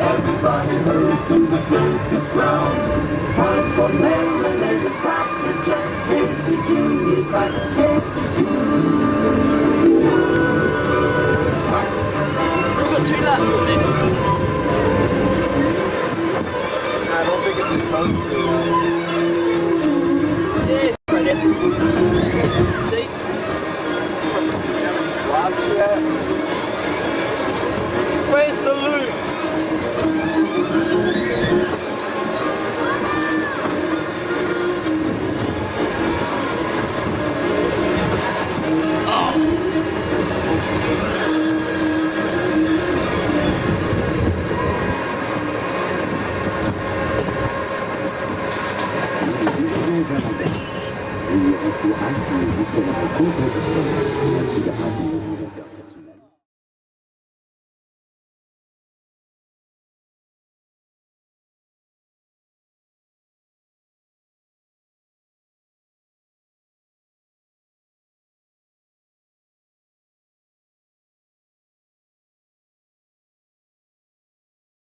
Everybody hurries to the circus grounds. Time for lemonade and cracker jack. Casey Jr.'s back. Casey Jr.'s back. We've got 2 laps on this. I don't think it's supposed to. Yes, credit. See? Laps yet? Where's the loop? Il reste assez jusqu'à la rencontre.